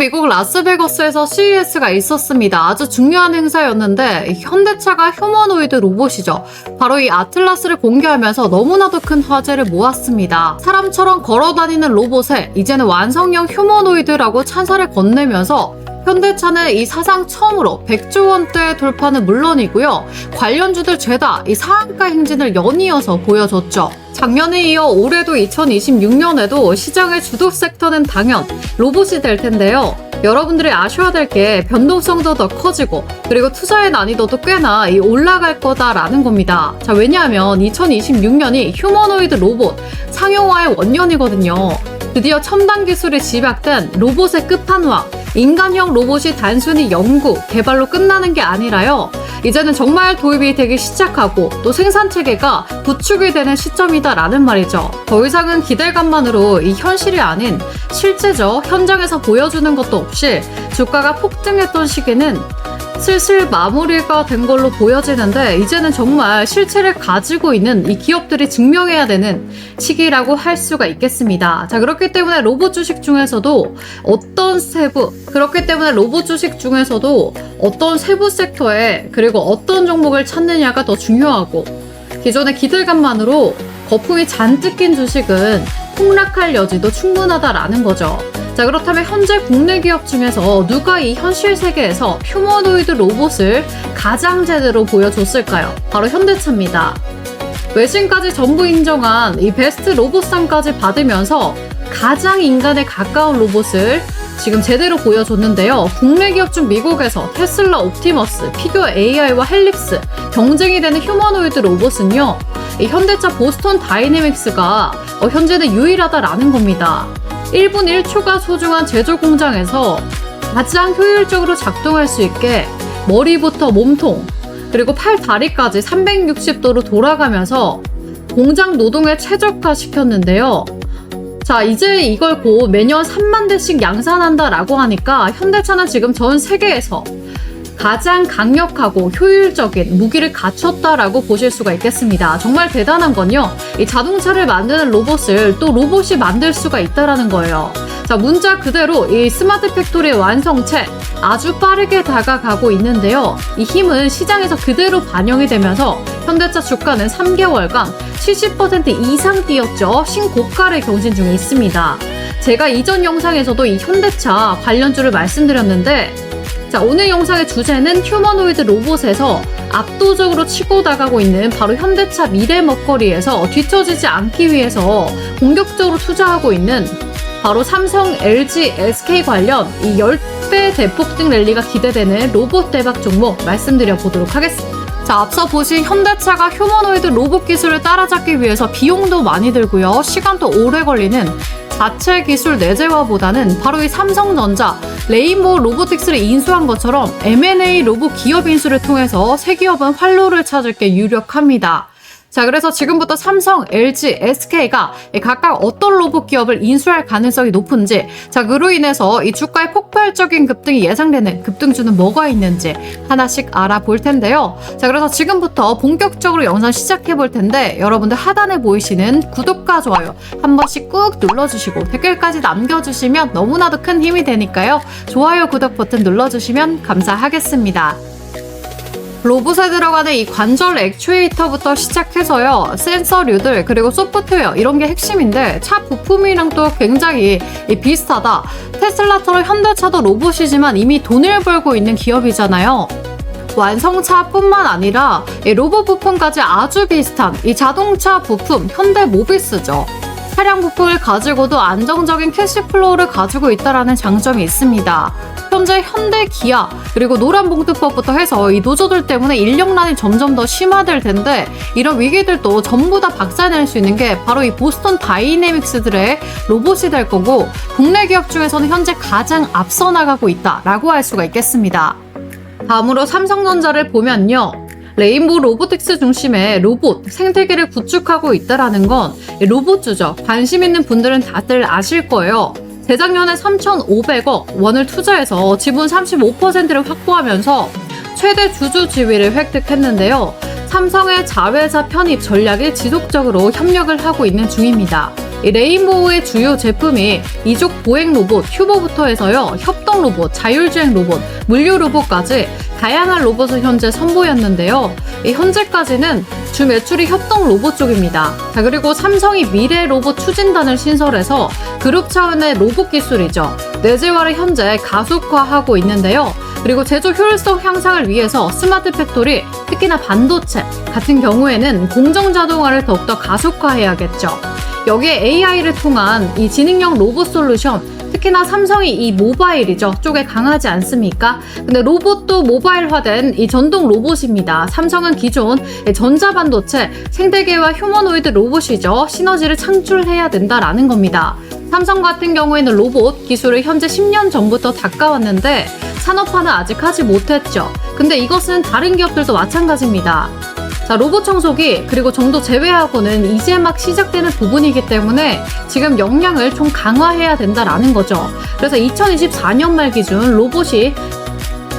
미국 라스베거스에서 CES가 있었습니다. 아주 중요한 행사였는데 현대차가 휴머노이드 로봇이죠. 바로 이 아틀라스를 공개하면서 너무나도 큰 화제를 모았습니다. 사람처럼 걸어다니는 로봇에 이제는 완성형 휴머노이드라고 찬사를 건네면서 현대차는 이 사상 처음으로 100조 원대 돌파는 물론이고요. 관련주들 죄다 이 상한가 행진을 연이어서 보여줬죠. 작년에 이어 올해도 2026년에도 시장의 주도 섹터는 당연 로봇이 될 텐데요. 여러분들이 아셔야 될 게 변동성도 더 커지고 그리고 투자의 난이도도 꽤나 올라갈 거다라는 겁니다. 자, 왜냐하면 2026년이 휴머노이드 로봇 상용화의 원년이거든요. 드디어 첨단 기술이 집약된 로봇의 끝판왕, 인간형 로봇이 단순히 연구, 개발로 끝나는 게 아니라요. 이제는 정말 도입이 되기 시작하고 또 생산체계가 구축이 되는 시점이다라는 말이죠. 더 이상은 기대감만으로 이 현실이 아닌 실제죠. 현장에서 보여주는 것도 없이 주가가 폭등했던 시기는 슬슬 마무리가 된 걸로 보여지는데 이제는 정말 실체를 가지고 있는 이 기업들이 증명해야 되는 시기라고 할 수가 있겠습니다. 자, 그렇기 때문에 로봇 주식 중에서도 어떤 세부 섹터에 그리고 어떤 종목을 찾느냐가 더 중요하고 기존의 기대감만으로 거품이 잔뜩 낀 주식은 폭락할 여지도 충분하다라는 거죠. 자, 그렇다면 현재 국내 기업 중에서 누가 이 현실 세계에서 휴머노이드 로봇을 가장 제대로 보여줬을까요? 바로 현대차입니다. 외신까지 전부 인정한 이 베스트 로봇상까지 받으면서 가장 인간에 가까운 로봇을 지금 제대로 보여줬는데요. 국내 기업 중 미국에서 테슬라 옵티머스, 피규어 AI와 헬릭스 경쟁이 되는 휴머노이드 로봇은요. 이 현대차 보스턴 다이내믹스가 현재는 유일하다라는 겁니다. 1분 1초가 소중한 제조 공장에서 가장 효율적으로 작동할 수 있게 머리부터 몸통 그리고 팔 다리까지 360도로 돌아가면서 공장 노동에 최적화시켰는데요. 자, 이제 이걸 곧 매년 3만 대씩 양산한다라고 하니까 현대차는 지금 전 세계에서 가장 강력하고 효율적인 무기를 갖췄다라고 보실 수가 있겠습니다. 정말 대단한 건요. 이 자동차를 만드는 로봇을 또 로봇이 만들 수가 있다라는 거예요. 자, 문자 그대로 이 스마트 팩토리의 완성체 아주 빠르게 다가가고 있는데요. 이 힘은 시장에서 그대로 반영이 되면서 현대차 주가는 3개월간 70% 이상 뛰었죠. 신고가를 경신 중에 있습니다. 제가 이전 영상에서도 이 현대차 관련주를 말씀드렸는데 자, 오늘 영상의 주제는 휴머노이드 로봇에서 압도적으로 치고 나가고 있는 바로 현대차 미래 먹거리에서 뒤처지지 않기 위해서 공격적으로 투자하고 있는 바로 삼성, LG, SK 관련 이 10배 대폭등 랠리가 기대되는 로봇 대박 종목 말씀드려 보도록 하겠습니다. 자, 앞서 보신 현대차가 휴머노이드 로봇 기술을 따라잡기 위해서 비용도 많이 들고요. 시간도 오래 걸리는 자체 기술 내재화보다는 바로 이 삼성전자, 레인보우 로보틱스를 인수한 것처럼 M&A 로봇 기업 인수를 통해서 새 기업은 활로를 찾을 게 유력합니다. 자, 그래서 지금부터 삼성, LG, SK가 각각 어떤 로봇 기업을 인수할 가능성이 높은지, 자, 그로 인해서 이 주가의 폭발적인 급등이 예상되는 급등주는 뭐가 있는지 하나씩 알아볼 텐데요. 자, 그래서 지금부터 본격적으로 영상 시작해 볼 텐데 여러분들 하단에 보이시는 구독과 좋아요 한 번씩 꾹 눌러주시고 댓글까지 남겨주시면 너무나도 큰 힘이 되니까요. 좋아요, 구독 버튼 눌러주시면 감사하겠습니다. 로봇에 들어가는 이 관절 액추에이터부터 시작해서요. 센서류들 그리고 소프트웨어 이런 게 핵심인데 차 부품이랑 또 굉장히 비슷하다. 테슬라처럼 현대차도 로봇이지만 이미 돈을 벌고 있는 기업이잖아요. 완성차뿐만 아니라 이 로봇 부품까지 아주 비슷한 이 자동차 부품 현대모비스죠. 차량 부품을 가지고도 안정적인 캐시플로우를 가지고 있다는 장점이 있습니다. 현재 현대, 기아, 그리고 노란봉투법부터 해서 이 노조들 때문에 인력난이 점점 더 심화될 텐데 이런 위기들도 전부 다 박살낼 수 있는 게 바로 이 보스턴 다이내믹스들의 로봇이 될 거고 국내 기업 중에서는 현재 가장 앞서 나가고 있다라고 할 수가 있겠습니다. 다음으로 삼성전자를 보면요. 레인보우 로보틱스 중심의 로봇 생태계를 구축하고 있다는 건 로봇주죠. 관심 있는 분들은 다들 아실 거예요. 재작년에 3,500억 원을 투자해서 지분 35%를 확보하면서 최대 주주 지위를 획득했는데요. 삼성의 자회사 편입 전략에 지속적으로 협력을 하고 있는 중입니다. 이 레인보우의 주요 제품이 이족 보행 로봇 휴보부터 해서요, 협동 로봇, 자율주행 로봇, 물류 로봇까지 다양한 로봇을 현재 선보였는데요. 현재까지는 주 매출이 협동 로봇 쪽입니다. 자, 그리고 삼성이 미래 로봇 추진단을 신설해서 그룹 차원의 로봇 기술이죠, 내재화를 현재 가속화하고 있는데요. 그리고 제조 효율성 향상을 위해서 스마트 팩토리, 특히나 반도체 같은 경우에는 공정 자동화를 더욱더 가속화해야겠죠. 여기에 AI를 통한 이 지능형 로봇 솔루션, 특히나 삼성이 이 모바일이죠, 쪽에 강하지 않습니까? 근데 로봇도 모바일화된 이 전동 로봇입니다. 삼성은 기존 전자반도체, 생태계와 휴머노이드 로봇이죠, 시너지를 창출해야 된다라는 겁니다. 삼성 같은 경우에는 로봇 기술을 현재 10년 전부터 닦아왔는데 산업화는 아직 하지 못했죠. 근데 이것은 다른 기업들도 마찬가지입니다. 자, 로봇 청소기 그리고 정도 제외하고는 이제 막 시작되는 부분이기 때문에 지금 역량을 좀 강화해야 된다라는 거죠. 그래서 2024년 말 기준 로봇이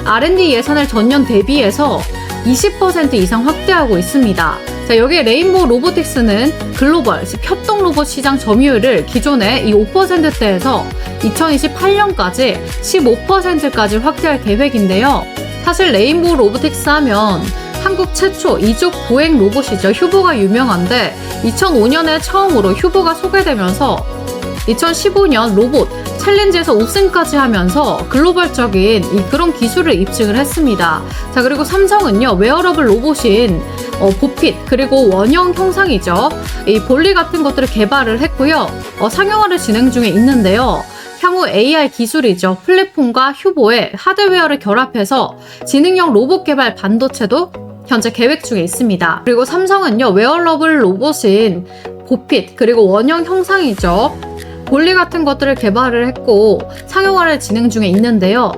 R&D 예산을 전년 대비해서 20% 이상 확대하고 있습니다. 자, 여기에 레인보우 로보틱스는 글로벌 협동 로봇 시장 점유율을 기존의 이 5%대에서 2028년까지 15%까지 확대할 계획인데요. 사실 레인보우 로보틱스 하면 한국 최초 이족 보행 로봇이죠, 휴보가 유명한데 2005년에 처음으로 휴보가 소개되면서 2015년 로봇 챌린지에서 우승까지 하면서 글로벌적인 그런 기술을 입증을 했습니다. 자, 그리고 삼성은요, 웨어러블 로봇인 보핏 그리고 원형 형상이죠, 이 볼리 같은 것들을 개발을 했고요. 상용화를 진행 중에 있는데요. 향후 AI 기술이죠, 플랫폼과 휴보의 하드웨어를 결합해서 지능형 로봇 개발 반도체도 현재 계획 중에 있습니다. 그리고 삼성은요, 웨어러블 로봇인 보핏 그리고 원형 형상이죠, 볼리 같은 것들을 개발을 했고 상용화를 진행 중에 있는데요.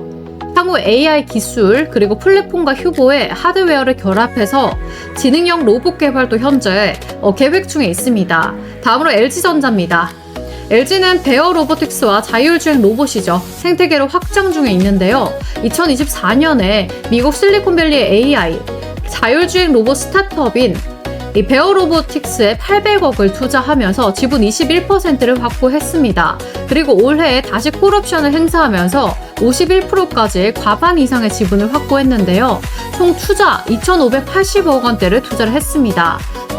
향후 AI 기술 그리고 플랫폼과 휴보의 하드웨어를 결합해서 지능형 로봇 개발도 현재 계획 중에 있습니다. 다음으로 LG전자입니다. LG는 베어 로보틱스와 자율주행 로봇이죠, 생태계로 확장 중에 있는데요. 2024년에 미국 실리콘밸리의 AI 자율주행 로봇 스타트업인 이 베어 로보틱스에 800억을 투자하면서 지분 21%를 확보했습니다. 그리고 올해에 다시 콜옵션을 행사하면서 51%까지 과반 이상의 지분을 확보했는데요. 총 투자 2,580억 원대를 투자를 했습니다.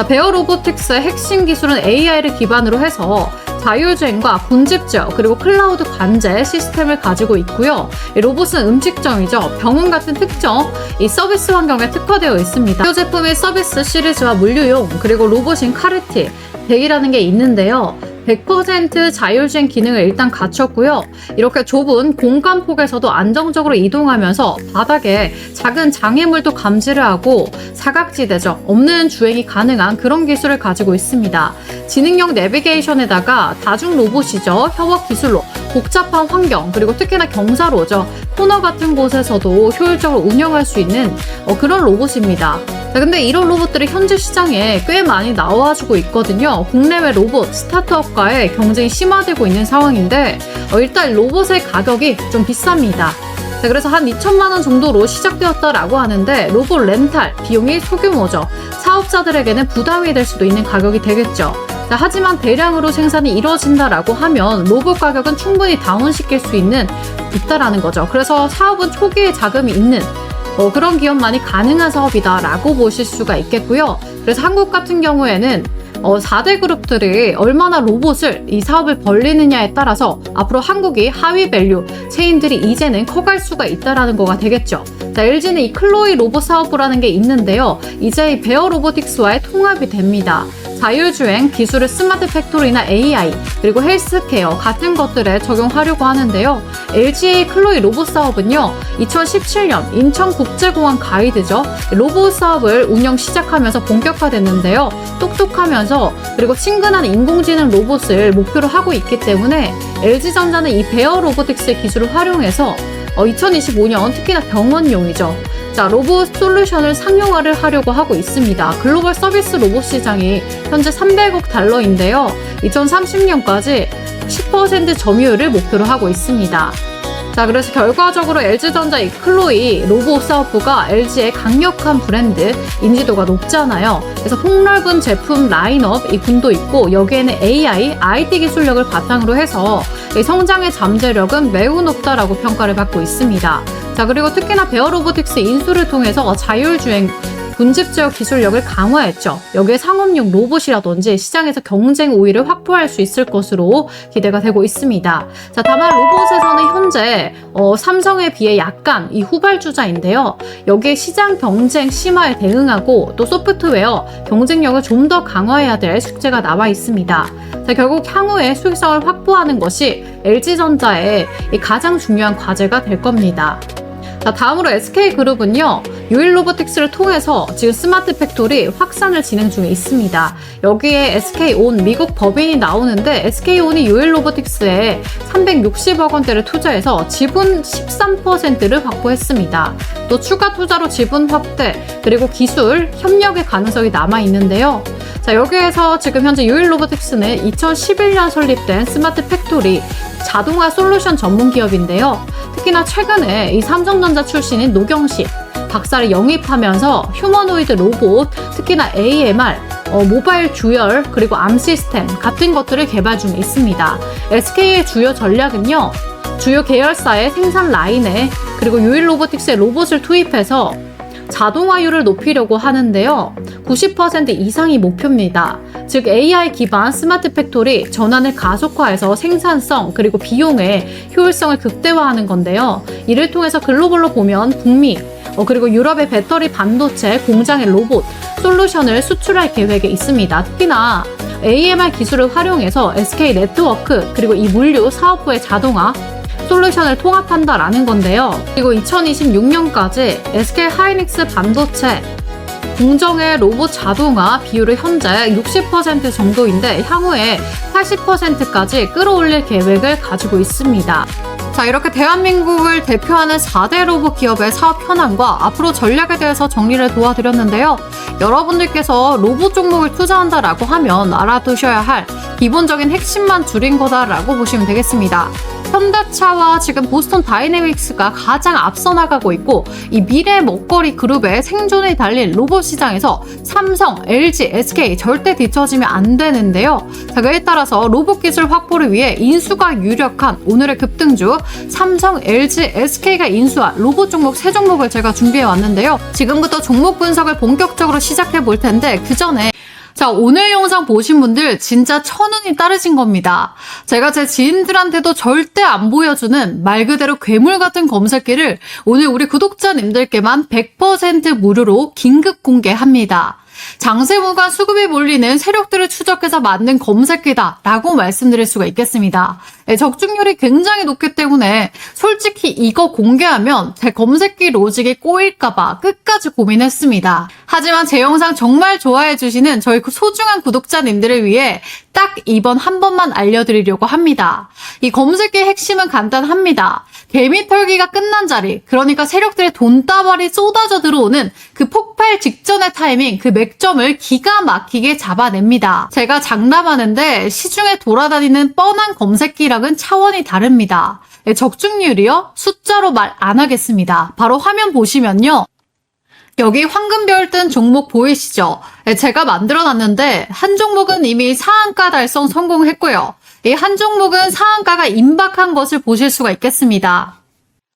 베어 로보틱스의 핵심 기술은 AI를 기반으로 해서 자율주행과 군집제 그리고 클라우드 관제 시스템을 가지고 있고요. 이 로봇은 음식점이죠, 병원 같은 특정 이 서비스 환경에 특화되어 있습니다. 이 제품의 서비스 시리즈와 물류용 그리고 로봇인 카르티 100이라는 게 있는데요. 100% 자율주행 기능을 일단 갖췄고요. 이렇게 좁은 공간폭에서도 안정적으로 이동하면서 바닥에 작은 장애물도 감지를 하고 사각지대죠, 없는 주행이 가능한 그런 기술을 가지고 있습니다. 지능형 내비게이션에다가 다중 로봇이죠, 협업 기술로 복잡한 환경 그리고 특히나 경사로죠, 코너 같은 곳에서도 효율적으로 운영할 수 있는 그런 로봇입니다. 자, 근데 이런 로봇들이 현재 시장에 꽤 많이 나와주고 있거든요. 국내외 로봇 스타트업과의 경쟁이 심화되고 있는 상황인데 일단 로봇의 가격이 좀 비쌉니다. 자, 그래서 한 2천만 원 정도로 시작되었다라고 하는데 로봇 렌탈 비용이 소규모죠. 사업자들에게는 부담이 될 수도 있는 가격이 되겠죠. 자, 하지만 대량으로 생산이 이루어진다라고 하면 로봇 가격은 충분히 다운시킬 수 있다라는 거죠. 그래서 사업은 초기에 자금이 있는 그런 기업만이 가능한 사업이다라고 보실 수가 있겠고요. 그래서 한국 같은 경우에는 4대 그룹들이 얼마나 로봇을 이 사업을 벌리느냐에 따라서 앞으로 한국이 하위 밸류 체인들이 이제는 커갈 수가 있다라는 거가 되겠죠. 자, LG는 이 클로이 로봇 사업부라는 게 있는데요. 이제 이 베어 로보틱스와의 통합이 됩니다. 자율주행 기술을 스마트 팩토리나 AI 그리고 헬스케어 같은 것들에 적용하려고 하는데요. LG의 클로이 로봇 사업은요, 2017년 인천국제공항 가이드죠, 로봇 사업을 운영 시작하면서 본격화됐는데요. 똑똑하면서 그리고 친근한 인공지능 로봇을 목표로 하고 있기 때문에 LG전자는 이 베어 로보틱스의 기술을 활용해서 2025년 특히나 병원용이죠. 자, 로봇 솔루션을 상용화를 하려고 하고 있습니다. 글로벌 서비스 로봇 시장이 현재 300억 달러인데요. 2030년까지 10% 점유율을 목표로 하고 있습니다. 자, 그래서 결과적으로 LG전자 이 클로이 로봇 사업부가 LG의 강력한 브랜드 인지도가 높잖아요. 그래서 폭넓은 제품 라인업 이 군도 있고 여기에는 AI, IT 기술력을 바탕으로 해서 이 성장의 잠재력은 매우 높다라고 평가를 받고 있습니다. 자, 그리고 특히나 베어 로보틱스 인수를 통해서 자율주행 군집 제어 기술력을 강화했죠. 여기에 상업용 로봇이라든지 시장에서 경쟁 우위를 확보할 수 있을 것으로 기대가 되고 있습니다. 자, 다만 로봇에서는 현재 삼성에 비해 약간 이 후발주자인데요. 여기에 시장 경쟁 심화에 대응하고 또 소프트웨어 경쟁력을 좀 더 강화해야 될 숙제가 나와 있습니다. 자, 결국 향후에 수익성을 확보하는 것이 LG전자의 가장 중요한 과제가 될 겁니다. 자, 다음으로 SK그룹은요. 유일로보틱스를 통해서 지금 스마트 팩토리 확산을 진행 중에 있습니다. 여기에 SK온 미국 법인이 나오는데 SK온이 유일로보틱스에 360억 원대를 투자해서 지분 13%를 확보했습니다. 또 추가 투자로 지분 확대 그리고 기술 협력의 가능성이 남아 있는데요. 자, 여기에서 지금 현재 유일로보틱스는 2011년 설립된 스마트 팩토리 자동화 솔루션 전문 기업인데요. 특히나 최근에 이 삼성전자 출신인 노경식 박사를 영입하면서 휴머노이드 로봇, 특히나 AMR, 모바일 주열, 그리고 암 시스템 같은 것들을 개발 중에 있습니다. SK의 주요 전략은요. 주요 계열사의 생산 라인에 그리고 유일로보틱스의 로봇을 투입해서 자동화율을 높이려고 하는데요. 90% 이상이 목표입니다. 즉 AI 기반 스마트 팩토리 전환을 가속화해서 생산성 그리고 비용의 효율성을 극대화하는 건데요. 이를 통해서 글로벌로 보면 북미 그리고 유럽의 배터리 반도체 공장의 로봇 솔루션을 수출할 계획에 있습니다. 특히나 AMR 기술을 활용해서 SK 네트워크 그리고 이 물류 사업부의 자동화 솔루션을 통합한다라는 건데요. 그리고 2026년까지 SK 하이닉스 반도체 공정의 로봇 자동화 비율은 현재 60% 정도인데 향후에 80%까지 끌어올릴 계획을 가지고 있습니다. 자, 이렇게 대한민국을 대표하는 4대 로봇 기업의 사업 현황과 앞으로 전략에 대해서 정리를 도와드렸는데요. 여러분들께서 로봇 종목을 투자한다라고 하면 알아두셔야 할 기본적인 핵심만 줄인 거다라고 보시면 되겠습니다. 현대차와 지금 보스턴 다이내믹스가 가장 앞서 나가고 있고 이 미래 먹거리 그룹의 생존이 달린 로봇 시장에서 삼성, LG, SK 절대 뒤처지면 안 되는데요. 자, 그에 따라서 로봇 기술 확보를 위해 인수가 유력한 오늘의 급등주 삼성, LG, SK가 인수한 로봇 종목 3종목을 제가 준비해 왔는데요. 지금부터 종목 분석을 본격적으로 시작해 볼 텐데 그 전에 자, 오늘 영상 보신 분들 진짜 천운이 따르신 겁니다. 제가 제 지인들한테도 절대 안 보여주는 말 그대로 괴물 같은 검색기를 오늘 우리 구독자님들께만 100% 무료로 긴급 공개합니다. 장세무관 수급이 몰리는 세력들을 추적해서 만든 검색기다 라고 말씀드릴 수가 있겠습니다. 적중률이 굉장히 높기 때문에 솔직히 이거 공개하면 제 검색기 로직이 꼬일까봐 끝까지 고민했습니다. 하지만 제 영상 정말 좋아해주시는 저희 소중한 구독자님들을 위해 딱 이번 한 번만 알려드리려고 합니다. 이 검색기의 핵심은 간단합니다. 개미 털기가 끝난 자리, 그러니까 세력들의 돈다발이 쏟아져 들어오는 그 폭발 직전의 타이밍, 그 맥점을 기가 막히게 잡아냅니다. 제가 장담하는데 시중에 돌아다니는 뻔한 검색기랑은 차원이 다릅니다. 적중률이요? 숫자로 말 안 하겠습니다. 바로 화면 보시면요. 여기 황금별 뜬 종목 보이시죠? 제가 만들어놨는데 한 종목은 이미 상한가 달성 성공했고요. 이 한 종목은 상한가가 임박한 것을 보실 수가 있겠습니다.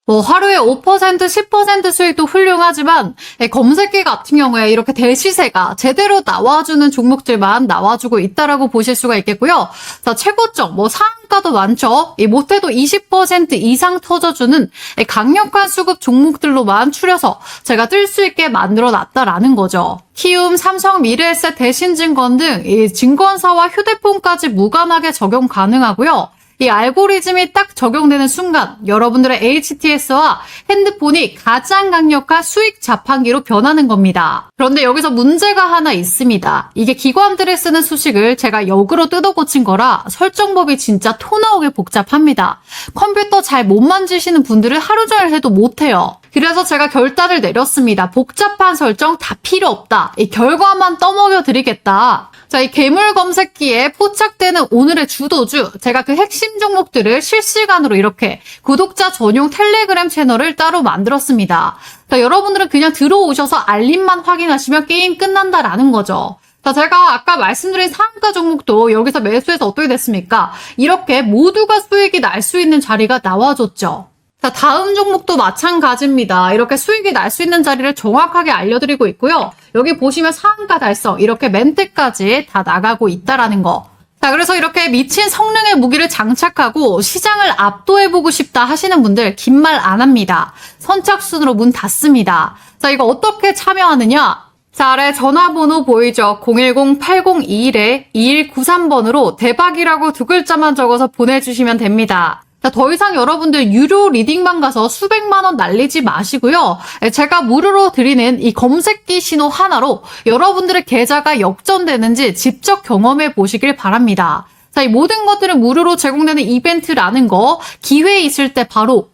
하루에 5%, 10% 수익도 훌륭하지만 검색기 같은 경우에 이렇게 대시세가 제대로 나와주는 종목들만 나와주고 있다라고 보실 수가 있겠고요. 자, 최고점, 상한가도 많죠. 못해도 20% 이상 터져주는 강력한 수급 종목들로만 추려서 제가 뜰 수 있게 만들어 놨다라는 거죠. 키움, 삼성, 미래에셋, 대신증권 등 이 증권사와 휴대폰까지 무관하게 적용 가능하고요. 이 알고리즘이 딱 적용되는 순간 여러분들의 HTS와 핸드폰이 가장 강력한 수익 자판기로 변하는 겁니다. 그런데 여기서 문제가 하나 있습니다. 이게 기관들이 쓰는 수식을 제가 역으로 뜯어 고친 거라 설정법이 진짜 토 나오게 복잡합니다. 컴퓨터 잘 못 만지시는 분들은 하루 종일 해도 못해요. 그래서 제가 결단을 내렸습니다. 복잡한 설정 다 필요 없다. 이 결과만 떠먹여 드리겠다. 자, 이 괴물 검색기에 포착되는 오늘의 주도주, 제가 그 핵심 종목들을 실시간으로 이렇게 구독자 전용 텔레그램 채널을 따로 만들었습니다. 자, 여러분들은 그냥 들어오셔서 알림만 확인하시면 게임 끝난다라는 거죠. 자, 제가 아까 말씀드린 상한가 종목도 여기서 매수해서 어떻게 됐습니까? 이렇게 모두가 수익이 날 수 있는 자리가 나와줬죠. 자, 다음 종목도 마찬가지입니다. 이렇게 수익이 날 수 있는 자리를 정확하게 알려드리고 있고요. 여기 보시면 상한가 달성, 이렇게 멘트까지 다 나가고 있다라는 거. 자, 그래서 이렇게 미친 성능의 무기를 장착하고 시장을 압도해보고 싶다 하시는 분들 긴 말 안 합니다. 선착순으로 문 닫습니다. 자, 이거 어떻게 참여하느냐? 자, 아래 전화번호 보이죠? 010-8021-2193번으로 대박이라고 두 글자만 적어서 보내주시면 됩니다. 자, 더 이상 여러분들 유료 리딩방 가서 수백만 원 날리지 마시고요. 제가 무료로 드리는 이 검색기 신호 하나로 여러분들의 계좌가 역전되는지 직접 경험해 보시길 바랍니다. 자, 이 모든 것들은 무료로 제공되는 이벤트라는 거, 기회 있을 때 바로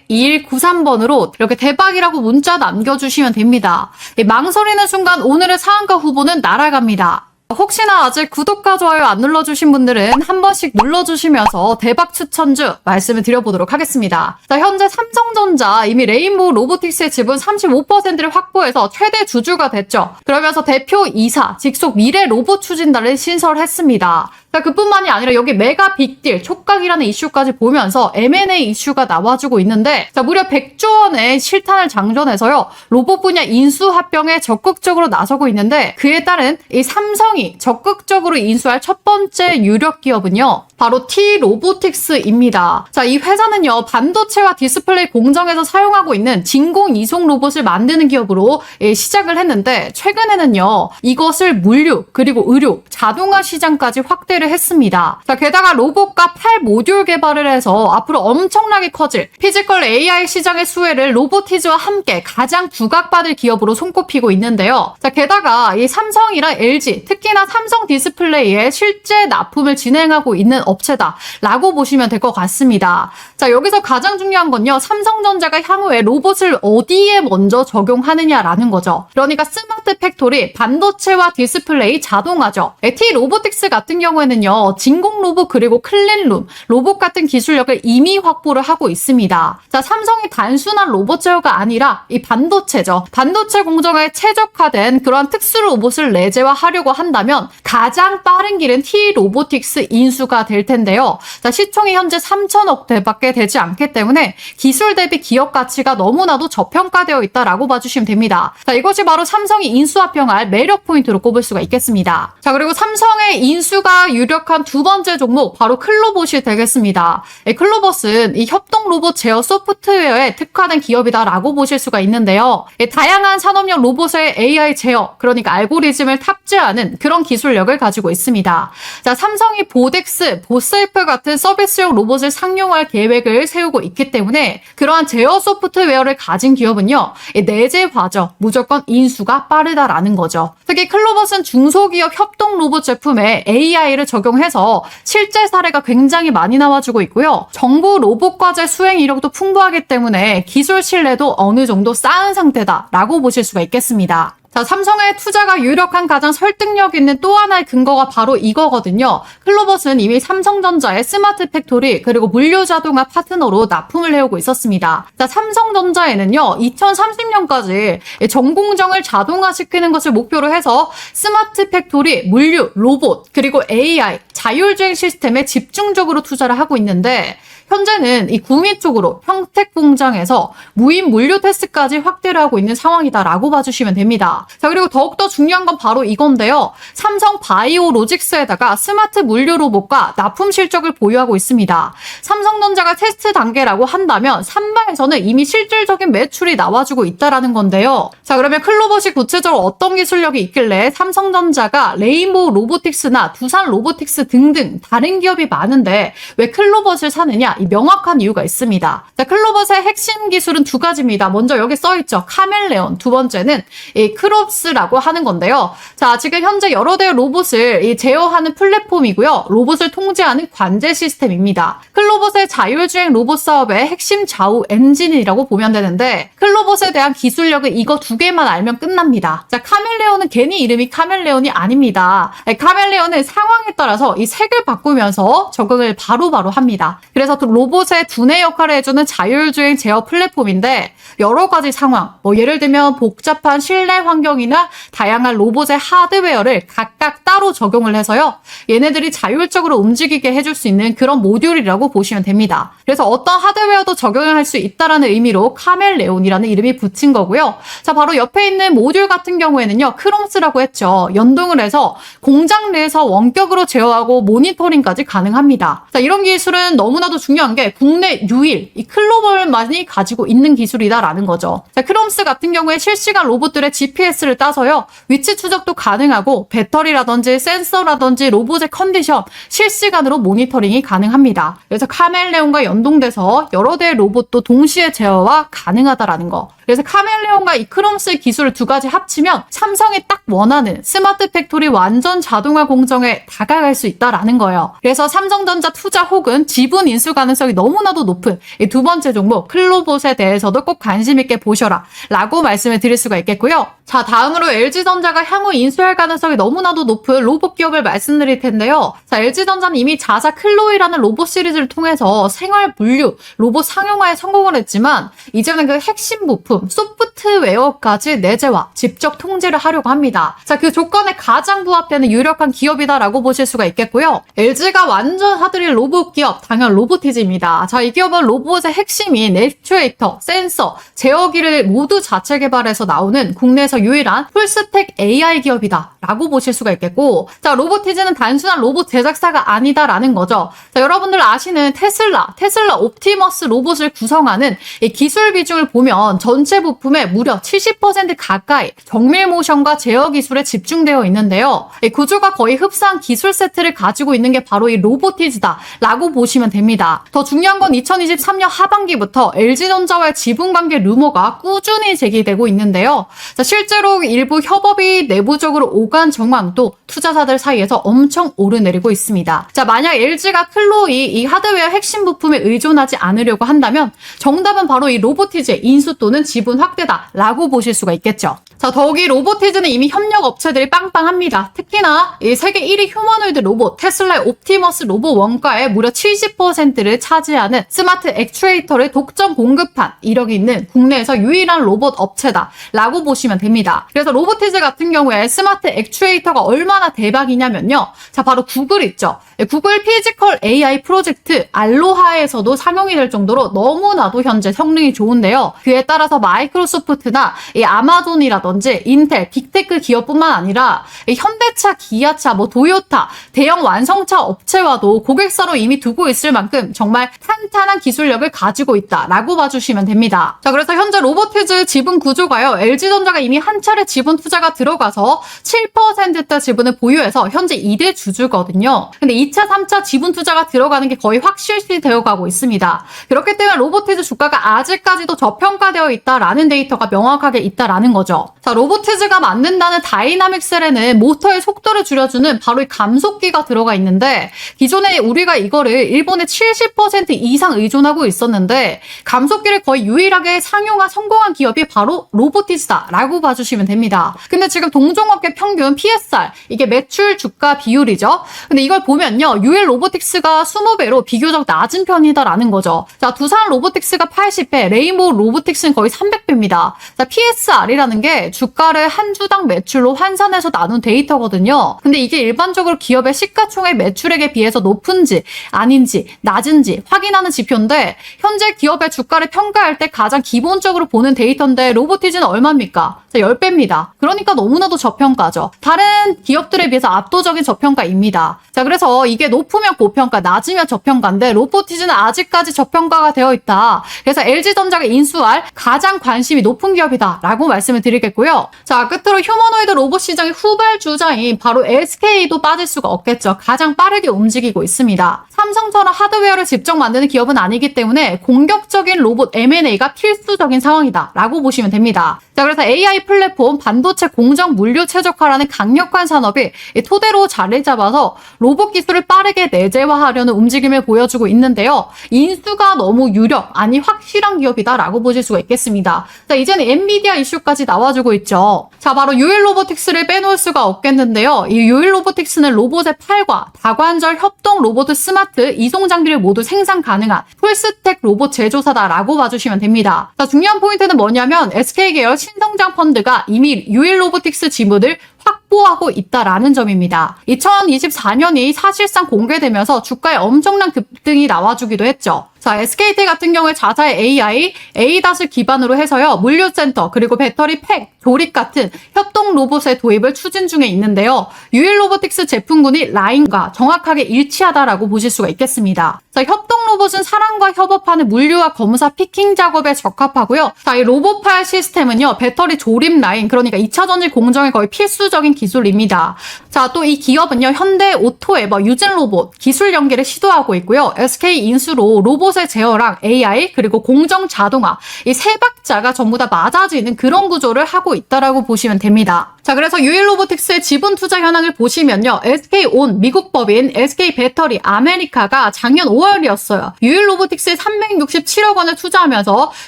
010-8021-2193번으로 이렇게 대박이라고 문자 남겨주시면 됩니다. 망설이는 순간 오늘의 상한가 후보는 날아갑니다. 혹시나 아직 구독과 좋아요 안 눌러주신 분들은 한 번씩 눌러주시면서 대박 추천주 말씀을 드려보도록 하겠습니다. 자, 현재 삼성전자 이미 레인보우 로보틱스의 지분 35%를 확보해서 최대 주주가 됐죠. 그러면서 대표 이사, 직속 미래 로봇 추진단을 신설했습니다. 자, 그뿐만이 아니라 여기 메가 빅딜, 촉각이라는 이슈까지 보면서 M&A 이슈가 나와주고 있는데, 자, 무려 100조 원의 실탄을 장전해서요, 로봇 분야 인수 합병에 적극적으로 나서고 있는데, 그에 따른 이 삼성이 적극적으로 인수할 첫 번째 유력 기업은요, 바로 T-로보틱스입니다. 자, 이 회사는요, 반도체와 디스플레이 공정에서 사용하고 있는 진공 이송 로봇을 만드는 기업으로 시작을 했는데, 최근에는요, 이것을 물류, 그리고 의료, 자동화 시장까지 확대를 했습니다. 자, 게다가 로봇과 팔 모듈 개발을 해서 앞으로 엄청나게 커질 피지컬 AI 시장의 수혜를 로보티즈와 함께 가장 부각받을 기업으로 손꼽히고 있는데요. 자, 게다가 이 삼성이랑 LG, 특히나 삼성 디스플레이에 실제 납품을 진행하고 있는 업체다라고 보시면 될 것 같습니다. 자, 여기서 가장 중요한 건요, 삼성전자가 향후에 로봇을 어디에 먼저 적용하느냐라는 거죠. 그러니까 스마트 팩토리, 반도체와 디스플레이, 자동화죠. T-로보틱스 같은 경우에는요, 진공 로봇 그리고 클린룸, 로봇 같은 기술력을 이미 확보를 하고 있습니다. 자, 삼성이 단순한 로봇 제어가 아니라 이 반도체죠. 반도체 공정에 최적화된 그런 특수 로봇을 내재화하려고 한다면 가장 빠른 길은 T-로보틱스 인수가 될 텐데요. 자, 시총이 현재 3천억 대밖에 되지 않기 때문에 기술 대비 기업 가치가 너무나도 저평가되어 있다라고 봐주시면 됩니다. 자, 이것이 바로 삼성이 인수합병할 매력 포인트로 꼽을 수가 있겠습니다. 자, 그리고 삼성의 인수가 유력한 두 번째 종목, 바로 클로봇이 되겠습니다. 클로봇은 이 협동 로봇 제어 소프트웨어에 특화된 기업이다라고 보실 수가 있는데요. 다양한 산업용 로봇의 AI 제어, 그러니까 알고리즘을 탑재하는 그런 기술력을 가지고 있습니다. 자, 삼성이 보덱스, 보셀프 같은 서비스용 로봇을 상용할 계획을 세우고 있기 때문에 그러한 제어 소프트웨어를 가진 기업은요, 내재화죠. 무조건 인수가 빠르다라는 거죠. 특히 클로봇은 중소기업 협동 로봇 제품에 AI를 적용해서 실제 사례가 굉장히 많이 나와주고 있고요. 정부 로봇 과제 수행 이력도 풍부하기 때문에 기술 신뢰도 어느 정도 쌓은 상태다라고 보실 수가 있겠습니다. 자, 삼성의 투자가 유력한 가장 설득력 있는 또 하나의 근거가 바로 이거거든요. 클로봇은 이미 삼성전자의 스마트 팩토리 그리고 물류 자동화 파트너로 납품을 해오고 있었습니다. 자, 삼성전자에는요, 2030년까지 전공정을 자동화시키는 것을 목표로 해서 스마트 팩토리, 물류, 로봇, 그리고 AI, 자율주행 시스템에 집중적으로 투자를 하고 있는데, 현재는 이 구미 쪽으로 평택 공장에서 무인 물류 테스트까지 확대를 하고 있는 상황이다라고 봐주시면 됩니다. 자, 그리고 더욱더 중요한 건 바로 이건데요. 삼성 바이오로직스에다가 스마트 물류 로봇과 납품 실적을 보유하고 있습니다. 삼성전자가 테스트 단계라고 한다면 삼바에서는 이미 실질적인 매출이 나와주고 있다라는 건데요. 자, 그러면 클로봇이 구체적으로 어떤 기술력이 있길래 삼성전자가 레인보우 로보틱스나 두산 로보틱스 등등 다른 기업이 많은데 왜 클로봇을 사느냐? 하느냐? 이 명확한 이유가 있습니다. 자, 클로봇의 핵심 기술은 두 가지입니다. 먼저 여기 써있죠. 카멜레온. 두 번째는 이 크롭스라고 하는 건데요. 자, 지금 현재 여러 대의 로봇을 제어하는 플랫폼이고요. 로봇을 통제하는 관제 시스템입니다. 클로봇의 자율주행 로봇 사업의 핵심 좌우 엔진이라고 보면 되는데 클로봇에 대한 기술력은 이거 두 개만 알면 끝납니다. 자, 카멜레온은 괜히 이름이 카멜레온이 아닙니다. 카멜레온은 상황에 따라서 이 색을 바꾸면서 적응을 바로바로 합니다. 그래서 로봇의 두뇌 역할을 해주는 자율주행 제어 플랫폼인데 여러 가지 상황, 예를 들면 복잡한 실내 환경이나 다양한 로봇의 하드웨어를 각각 따로 적용을 해서요. 얘네들이 자율적으로 움직이게 해줄 수 있는 그런 모듈이라고 보시면 됩니다. 그래서 어떤 하드웨어도 적용을 할 수 있다라는 의미로 카멜레온이라는 이름이 붙인 거고요. 자, 바로 옆에 있는 모듈 같은 경우에는요. 크롬스라고 했죠. 연동을 해서 공장 내에서 원격으로 제어하고 모니터링까지 가능합니다. 자, 이런 기술은 너무나도 중요한 게 국내 유일 이 클로봇만이 가지고 있는 기술이다라는 거죠. 자, 크롬스 같은 경우에 실시간 로봇들의 GPS를 따서요. 위치 추적도 가능하고 배터리라든지 센서라든지 로봇의 컨디션 실시간으로 모니터링이 가능합니다. 그래서 카멜레온과 연동돼서 여러 대의 로봇도 동시에 제어가 가능하다라는 거. 그래서 카멜레온과 이 크롬스의 기술을 두 가지 합치면 삼성이 딱 원하는 스마트 팩토리 완전 자동화 공정에 다가갈 수 있다라는 거예요. 그래서 삼성전자 투자 혹은 지분 인수 가능성이 너무나도 높은 이 두 번째 종목 클로봇에 대해서도 꼭 관심 있게 보셔라 라고 말씀을 드릴 수가 있겠고요. 자, 다음으로 LG전자가 향후 인수할 가능성이 너무나도 높은 로봇 기업을 말씀드릴 텐데요. 자, LG전자는 이미 자사 클로이라는 로봇 시리즈를 통해서 생활 분류 로봇 상용화에 성공을 했지만 이제는 그 핵심 부품 소프트웨어까지 내재화, 직접 통제를 하려고 합니다. 자, 그 조건에 가장 부합되는 유력한 기업이다라고 보실 수가 있겠고요. LG가 완전 하드릴 로봇 기업, 당연 로보티즈입니다. 자, 이 기업은 로봇의 핵심인 액추에이터, 센서, 제어기를 모두 자체 개발해서 나오는 국내에서 유일한 풀스택 AI 기업이다라고 보실 수가 있겠고, 자, 로보티즈는 단순한 로봇 제작사가 아니다라는 거죠. 자, 여러분들 아시는 테슬라 옵티머스 로봇을 구성하는 이 기술 비중을 보면 전체 부품의 무려 70% 가까이 정밀 모션과 제어 기술에 집중되어 있는데요. 이 구조가 거의 흡사한 기술 세트를 가지고 있는 게 바로 이 로보티즈다라고 보시면 됩니다. 더 중요한 건 2023년 하반기부터 LG전자와의 지분 관계 루머가 꾸준히 제기되고 있는데요. 자, 실제로 일부 협업이 내부적으로 오간 정황도 투자자들 사이에서 엄청 오르내리고 있습니다. 자, 만약 LG가 클로이 이 하드웨어 핵심 부품에 의존하지 않으려고 한다면 정답은 바로 이 로보티즈의 인수 또는 지분 확대다라고 보실 수가 있겠죠. 자, 더욱이 로보티즈는 이미 협력 업체들이 빵빵합니다. 특히나 이 세계 1위 휴머노이드 로봇 테슬라의 옵티머스 로봇 원가의 무려 70%를 차지하는 스마트 액추에이터를 독점 공급한 이력이 있는 국내에서 유일한 로봇 업체다라고 보시면 됩니다. 그래서 로보티즈 같은 경우에 스마트 액추에이터가 얼마나 대박이냐면요. 자, 바로 구글 있죠. 구글 피지컬 AI 프로젝트 알로하에서도 상용이 될 정도로 너무나도 현재 성능이 좋은데요. 그에 따라서 마이크로소프트나 이 아마존이라든지 인텔, 빅테크 기업뿐만 아니라 현대차, 기아차, 도요타, 대형 완성차 업체와도 고객사로 이미 두고 있을 만큼 정말 탄탄한 기술력을 가지고 있다라고 봐주시면 됩니다. 자, 그래서 현재 로보티즈 지분 구조가요. LG전자가 이미 한 차례 지분 투자가 들어가서 7%대 지분을 보유해서 현재 2대 주주거든요. 근데 2차, 3차 지분 투자가 들어가는 게 거의 확실시 되어가고 있습니다. 그렇기 때문에 로보티즈 주가가 아직까지도 저평가되어 있다라는 데이터가 명확하게 있다라는 거죠. 자, 로보티즈가 만든다는 다이나믹 셀에는 모터의 속도를 줄여주는 바로 이 감속기가 들어가 있는데 기존에 우리가 이거를 일본의 70% 이상 의존하고 있었는데 감속기를 거의 유일하게 상용화 성공한 기업이 바로 로보티즈다라고 봐주시면 됩니다. 근데 지금 동종업계 평균 PSR 이게 매출 주가 비율이죠. 근데 이걸 보면요. UL 로보틱스가 20배로 비교적 낮은 편이다라는 거죠. 자, 두산 로보틱스가 80배, 레인보우 로보틱스는 거의 300배입니다. 자, PSR이라는 게 주가를 한 주당 매출로 환산해서 나눈 데이터거든요. 근데 이게 일반적으로 기업의 시가총액 매출액에 비해서 높은지 아닌지 낮은지 확인하는 지표인데 현재 기업의 주가를 평가할 때 가장 기본적으로 보는 데이터인데 로보티즈는 얼마입니까? 자, 10배입니다. 그러니까 너무나도 저평가죠. 다른 기업들에 비해서 압도적인 저평가입니다. 자, 그래서 이게 높으면 고평가, 낮으면 저평가인데 로보티즈는 아직까지 저평가가 되어 있다. 그래서 LG전자가 인수할 가장 관심이 높은 기업이다라고 말씀을 드리겠고요. 있고요. 자, 끝으로 휴머노이드 로봇 시장의 후발주자인 바로 SK도 빠질 수가 없겠죠. 가장 빠르게 움직이고 있습니다. 삼성처럼 하드웨어를 직접 만드는 기업은 아니기 때문에 공격적인 로봇 M&A가 필수적인 상황이다라고 보시면 됩니다. 자, 그래서 AI 플랫폼, 반도체 공정 물류 최적화라는 강력한 산업이 토대로 자리 잡아서 로봇 기술을 빠르게 내재화하려는 움직임을 보여주고 있는데요. 인수가 너무 유력, 아니 확실한 기업이다라고 보실 수가 있겠습니다. 자, 이제는 엔비디아 이슈까지 나와주고 있죠. 자, 바로 유일로보틱스를 빼놓을 수가 없겠는데요. 이 유일로보틱스는 로봇의 팔과 다관절 협동 로봇 스마트 이송 장비를 모두 생산 가능한 풀스택 로봇 제조사다라고 봐주시면 됩니다. 자, 중요한 포인트는 뭐냐면 SK 계열 신성장 펀드가 이미 유일로보틱스 지분을 확보하고 있다라는 점입니다. 2024년이 사실상 공개되면서 주가에 엄청난 급등이 나와주기도 했죠. 자, SKT 같은 경우에 자사의 AI, ADAS을 기반으로 해서요. 물류센터, 그리고 배터리 팩, 조립 같은 협동 로봇의 도입을 추진 중에 있는데요. 유일로보틱스 제품군이 라인과 정확하게 일치하다라고 보실 수가 있겠습니다. 자, 협동 로봇은 사람과 협업하는 물류와 검사 피킹 작업에 적합하고요. 자, 이 로봇팔 시스템은요. 배터리 조립 라인, 그러니까 2차 전지 공정에 거의 필수적인 기술입니다. 자, 또 이 기업은요. 현대 오토에 유진 로봇 기술 연계를 시도하고 있고요. SK 인수로 로봇의 제어랑 AI 그리고 공정 자동화 이 세 박자가 전부 다 맞아지는 그런 구조를 하고 있다라고 보시면 됩니다. 자, 그래서 유일로보틱스의 지분 투자 현황을 보시면요. SK온 미국 법인 SK배터리 아메리카가 작년 5월이었어요. 유일로보틱스에 367억 원을 투자하면서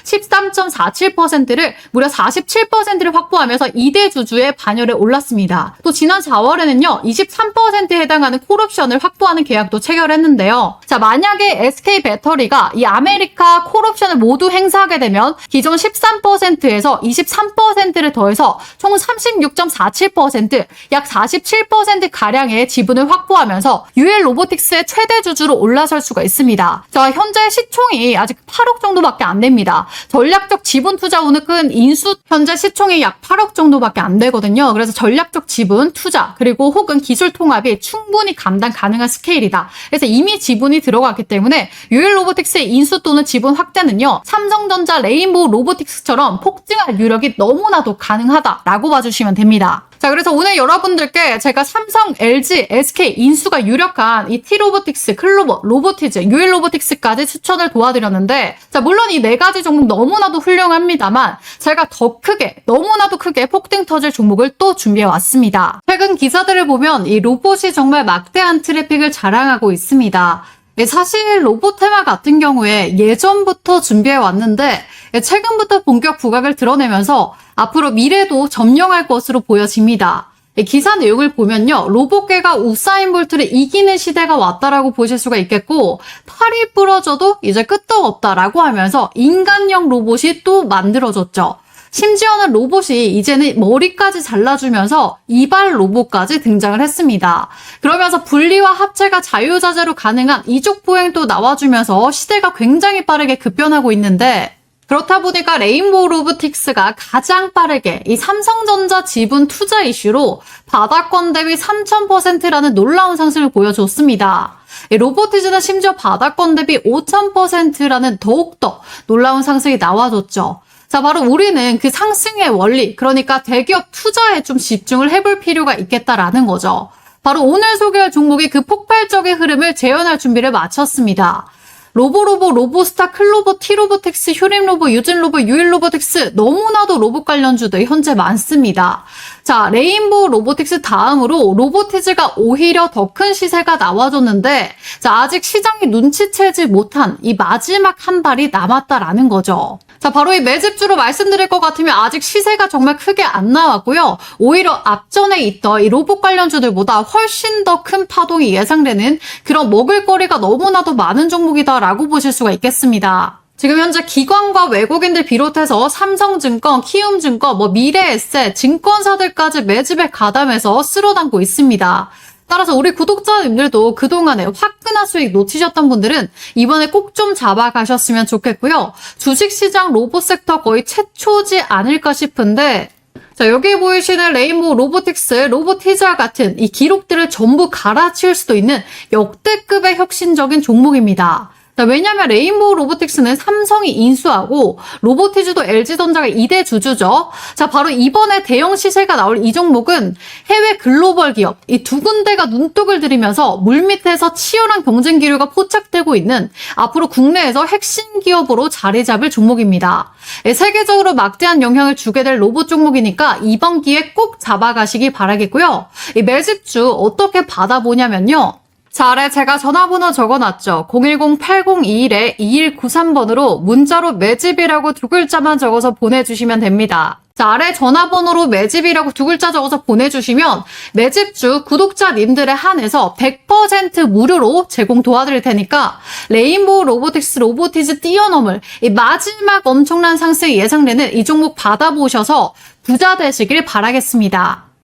13.47%를 무려 47%를 확보하면서 2대 주주의 반열에 올랐습니다. 또 지난 4월에는요. 23%에 해당하는 콜옵션을 확보하는 계약도 체결했는데요. 자, 만약에 SK배터리가 이 아메리카 콜옵션을 모두 행사하게 되면 기존 13%에서 23%를 더해서 총 36.47%, 약 47%가량의 지분을 확보하면서 유일로보틱스의 최대 주주로 올라설 수가 있습니다. 자, 현재 시총이 아직 8억 정도밖에 안 됩니다. 전략적 지분 투자운을 끈 인수 현재 시총이 약 8억 정도밖에 안 되거든요. 그래서 전략적 지분 투자 그리고 혹은 기술 통합이 충분히 감당 가능한 스케일이다. 그래서 이미 지분이 들어갔기 때문에 유일로보틱스의 인수 또는 지분 확대는요. 삼성전자 레인보우 로보틱스처럼 폭증할 유력이 너무나도 가능하다라고 봐주시면 됩니다. 자, 그래서 오늘 여러분들께 제가 삼성, LG, SK 인수가 유력한 이 T로보틱스, 클로버, 로보티즈, 유일로보틱스까지 추천을 도와드렸는데, 자, 물론 이 네 가지 종목 너무나도 훌륭합니다만 제가 더 크게, 너무나도 크게 폭등 터질 종목을 또 준비해 왔습니다. 최근 기사들을 보면 이 로봇이 정말 막대한 트래픽을 자랑하고 있습니다. 사실 로봇 테마 같은 경우에 예전부터 준비해 왔는데 최근부터 본격 부각을 드러내면서 앞으로 미래도 점령할 것으로 보여집니다. 기사 내용을 보면요. 로봇계가 우사인 볼트를 이기는 시대가 왔다라고 보실 수가 있겠고 팔이 부러져도 이제 끄떡없다라고 하면서 인간형 로봇이 또 만들어졌죠. 심지어는 로봇이 이제는 머리까지 잘라주면서 이발 로봇까지 등장을 했습니다. 그러면서 분리와 합체가 자유자재로 가능한 이족 보행도 나와주면서 시대가 굉장히 빠르게 급변하고 있는데 그렇다 보니까 레인보우 로보틱스가 가장 빠르게 이 삼성전자 지분 투자 이슈로 바닥권 대비 3000%라는 놀라운 상승을 보여줬습니다. 로보티즈는 심지어 바닥권 대비 5000%라는 더욱더 놀라운 상승이 나와줬죠. 자, 바로 우리는 그 상승의 원리, 그러니까 대기업 투자에 좀 집중을 해볼 필요가 있겠다라는 거죠. 바로 오늘 소개할 종목이 그 폭발적인 흐름을 재현할 준비를 마쳤습니다. 로보로보, 로보스타, 클로버, T로보틱스, 휴림로보, 유진로보, 유일로보틱스 너무나도 로봇 관련주들 현재 많습니다. 자, 레인보우 로보틱스 다음으로 로보티즈가 오히려 더 큰 시세가 나와줬는데 자, 아직 시장이 눈치채지 못한 이 마지막 한 발이 남았다라는 거죠. 자, 바로 이 매집주로 말씀드릴 것 같으면 아직 시세가 정말 크게 안 나왔고요. 오히려 앞전에 있던 이 로봇 관련주들보다 훨씬 더 큰 파동이 예상되는 그런 먹을거리가 너무나도 많은 종목이다라고 보실 수가 있겠습니다. 지금 현재 기관과 외국인들 비롯해서 삼성증권, 키움증권, 미래에셋, 증권사들까지 매집에 가담해서 쓸어담고 있습니다. 따라서 우리 구독자님들도 그동안에 화끈한 수익 놓치셨던 분들은 이번에 꼭 좀 잡아가셨으면 좋겠고요. 주식시장 로봇 섹터 거의 최초지 않을까 싶은데 자, 여기 보이시는 레인보우 로보틱스, 로보티즈와 같은 이 기록들을 전부 갈아치울 수도 있는 역대급의 혁신적인 종목입니다. 왜냐하면 레인보우 로보틱스는 삼성이 인수하고 로보티즈도 LG전자가 2대 주주죠. 자, 바로 이번에 대형 시세가 나올 이 종목은 해외 글로벌 기업 이 두 군데가 눈독을 들이면서 물밑에서 치열한 경쟁 기류가 포착되고 있는 앞으로 국내에서 핵심 기업으로 자리 잡을 종목입니다. 세계적으로 막대한 영향을 주게 될 로봇 종목이니까 이번 기회에 꼭 잡아가시기 바라겠고요. 이 매집주 어떻게 받아보냐면요. 자, 아래 제가 전화번호 적어놨죠. 010-8021-2193번으로 문자로 매집이라고 두 글자만 적어서 보내주시면 됩니다. 자, 아래 전화번호로 매집이라고 두 글자 적어서 보내주시면 매집주 구독자님들에 한해서 100% 무료로 제공 도와드릴 테니까 레인보우 로보틱스 로보티즈 뛰어넘을 이 마지막 엄청난 상승이 예상되는 이 종목 받아보셔서 부자 되시길 바라겠습니다.